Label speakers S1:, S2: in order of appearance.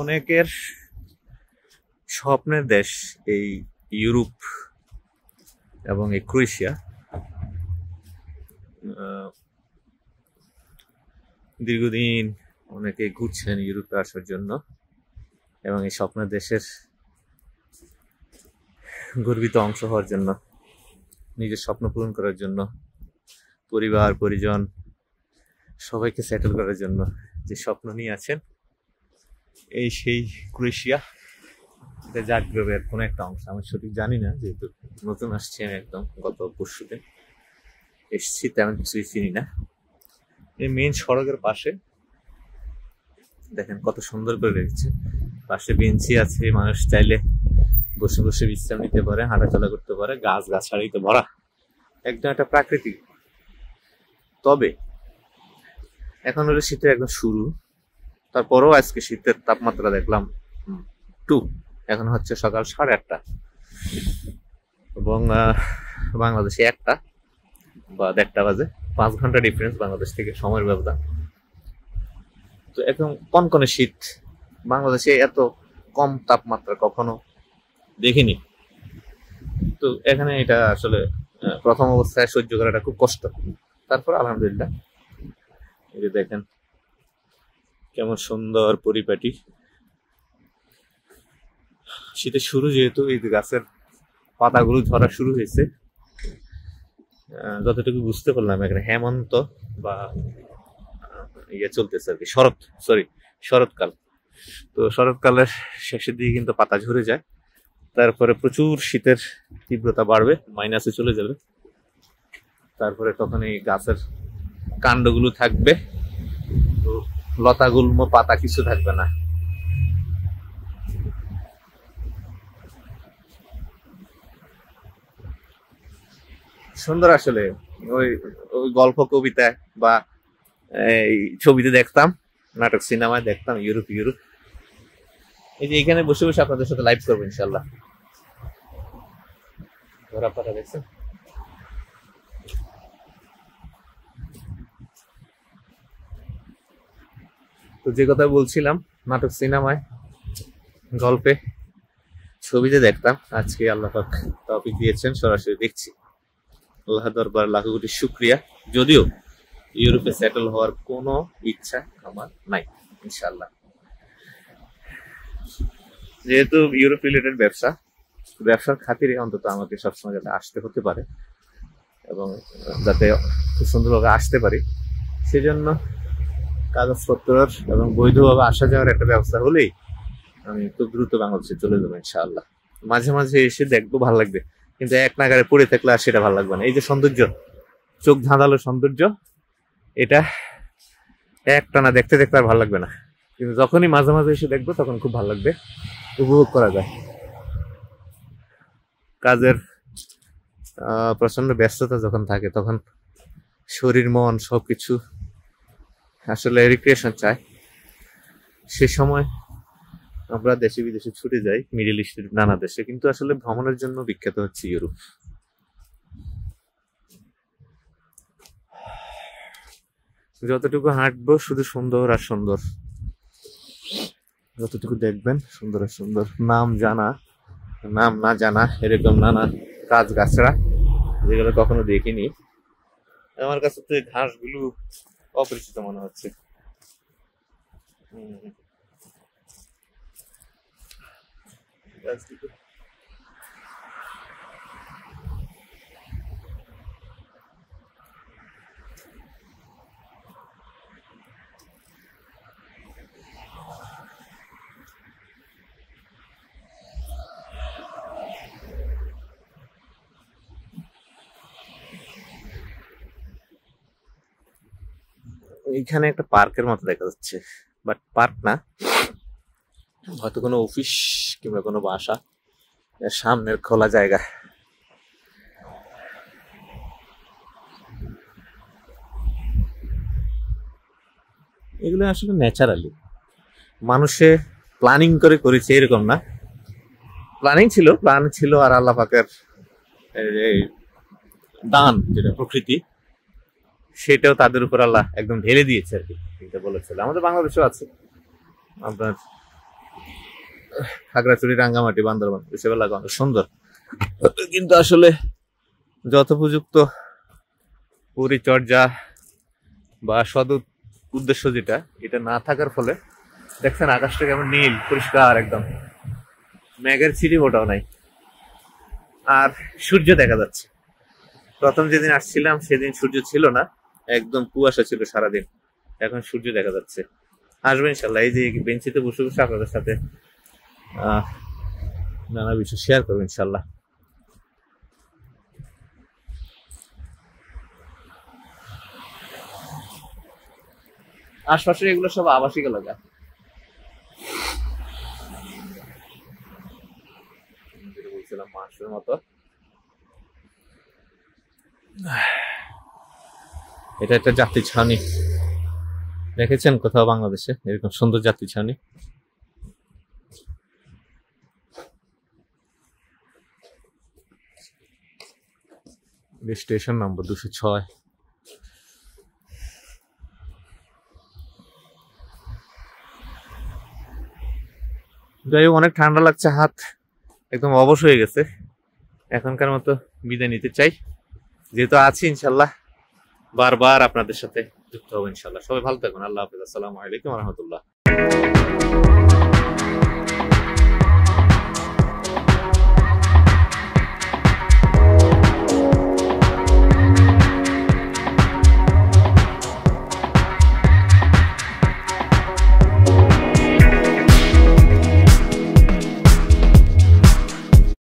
S1: অনেকের স্বপ্নের দেশ এই ইউরোপ এবং এই ক্রোয়েশিয়া। দীর্ঘদিন অনেকে ঘুরছেন ইউরোপে আসার জন্য এবং এই স্বপ্নের দেশের গর্বিত অংশ হওয়ার জন্য, নিজের স্বপ্ন পূরণ করার জন্য, পরিবার পরিজন সবাইকে সেটেল করার জন্য যে স্বপ্ন নিয়ে আছেন, এই সেই ক্রোয়েশিয়া, এটা জাগ্রেবের কোনো একটা অংশ। আমি সঠিক জানি না, যেহেতু নতুন আসছি, আমি একদম গত পরশুদিন এসছি, তেমন কিছুই চিনি না। এই মেইন সড়কের পাশে দেখেন কত সুন্দর করে রেখেছে, পাশে বেঞ্চি আছে, মানুষ চাইলে বসে বসে বিশ্রাম নিতে পারে, হাঁটাচলা করতে পারে, গাছ গাছাড়িতে ভরা, একদম একটা প্রাকৃতিক। তবে এখন হলো শীতের একদম শুরু, তারপরেও আজকে শীতের তাপমাত্রা দেখলাম 2, এখন হচ্ছে সকাল 8:30 এবং বাংলাদেশে 1টা বা 1:30 বাজে, 5 ঘন্টা ডিফারেন্স বাংলাদেশ থেকে সময়ের ব্যবধান। তো এখন কনকনে শীত, বাংলাদেশে এত কম তাপমাত্রা কখনো দেখিনি। তো এখানে এটা আসলে প্রথম অবস্থায় সহ্য করাটা খুব কষ্ট, তারপর আলহামদুলিল্লাহ। এই যে দেখেন কেমন সুন্দর পরিপাটি, শীতের শুরু যেহেতু, এই গাছের পাতাগুলো ঝরা শুরু হয়েছে। যতটুকু বুঝতে পারলাম এখানে হেমন্ত বা চলতেছে আর কি, শরৎকাল। তো শরৎকালের শেষের দিকে কিন্তু পাতা ঝরে যায়, তারপরে প্রচুর শীতের তীব্রতা বাড়বে, মাইনাসে চলে যাবে। তারপরে তখন এই গাছের কাণ্ডগুলো থাকবে, তো লতাগুল্ম পাতা কিছু থাকবে না। সুন্দর আসলে। ওই গল্প কবিতা বা এই ছবিতে দেখতাম, নাটক সিনেমায় দেখতাম ইউরোপ। এই যে এখানে বসে বসে আপনাদের সাথে লাইভ করবো ইনশাল্লাহ। ধরা পাতা দেখছেন? তো যে কথা বলছিলাম, নাটক সিনেমায় গল্পে ছবিতে দেখতাম, আজকে আল্লাহ পাক তৌফিক দিয়েছেন, সরাসরি দেখছি। আল্লাহ দরবার লাখো কোটি শুকরিয়া। যদিও ইউরোপে সেটেল হওয়ার কোনো ইচ্ছা আমার নাই ইনশাল্লাহ, যেহেতু ইউরোপ রিলেটেড ব্যবসার খাতিরে অন্তত আমাকে সবসময় যাতে আসতে হতে পারে এবং যাতে খুব সুন্দরভাবে আসতে পারি, সেজন্য কাগজপত্রের এবং বৈধভাবে আসা যাওয়ার একটা ব্যবস্থা হলেই আমি খুব দ্রুত বাংলাদেশে চলে যাবো ইনশাআল্লাহ। মাঝে মাঝে এসে দেখবো, ভালো লাগবে, কিন্তু এক নাগারে পড়ে থাকলে আর সেটা ভালো লাগবে না। এই যে সৌন্দর্য, চোখ ধাঁধালো সৌন্দর্য, এটা একটানা দেখতে দেখতে আর ভালো লাগবে না, কিন্তু যখনই মাঝে মাঝে এসে দেখবো তখন খুব ভালো লাগবে, উপভোগ করা যায়। কাজের প্রচন্ড ব্যস্ততা যখন থাকে, তখন শরীর মন সবকিছু আসলে রিক্রিয়েশন চায়। সে সময় আমরা দেশে বিদেশে ছুটে যাই, মিডল ইস্টের নানা দেশে, কিন্তু আসলে ভ্রমণের জন্য বিখ্যাত হচ্ছে ইউরোপ। যতটুকু হাঁটবো শুধু সুন্দর আর সুন্দর, যতটুকু দেখবেন সুন্দর আর সুন্দর। নাম না জানা এরকম নানা গাছ গাছড়া, যেগুলো কখনো দেখিনি। আমার কাছে তো এই ঘাসগুলো অপরিচিত মনে হচ্ছে। এইখানে একটা পার্কের মতো দেখা যাচ্ছে, বাট পার্ক না, হয়তো কোনো অফিস কিংবা কোনো বাসা, সামনের খোলা জায়গা। এগুলো আসলে ন্যাচারালি মানুষে প্ল্যানিং করে করেছে এরকম না, প্ল্যান ছিল, আর আল্লাহ পাকের এই দান যেটা প্রকৃতি, সেটাও তাদের উপর আল্লাহ একদম ঢেলে দিয়েছে আর কি। এটা বলেছিল আমাদের বাংলাদেশেও আছে, আপনার খাগড়াছড়ি, রাঙ্গামাটি, বান্দরবান এসব এলাকা অনেক সুন্দর, কিন্তু আসলে যথোপযুক্ত পরিচর্যা বা সদ উদ্দেশ্য যেটা, এটা না থাকার ফলে দেখছেন আকাশটা কেমন নীল পরিষ্কার একদম, মেঘের ছিটি ফোটাও নাই, আর সূর্য দেখা যাচ্ছে। প্রথম যেদিন আসছিলাম সেদিন সূর্য ছিল না, একদম কুয়াশা ছিল সারাদিন, এখন সূর্য দেখা যাচ্ছে। আসবে ইনশাল্লাহ, এই যে বেঞ্চিতে বসে বসে আপনাদের সাথে নানা বিষয় শেয়ার করবো ইনশাল্লাহ। আশপাশে এগুলো সব আবাসিক এলাকা, বলছিলাম মানুষের মতো। এটা একটা যাত্রী ছাউনি, দেখেছেন কোথাও বাংলাদেশে এরকম সুন্দর যাত্রী ছাউনি? স্টেশন নম্বর 206। যাই হোক, অনেক ঠান্ডা লাগছে, হাত একদম অবশ হয়ে গেছে। এখনকার মতো বিদায় নিতে চাই, যেহেতু আছি ইনশাল্লাহ বারবার আপনাদের সাথে যুক্ত হবো ইনশাল্লাহ। সবাই ভালো থাকুন, আল্লাহ হাফেজ, আসসালামু আলাইকুম রহমতুল্লাহ।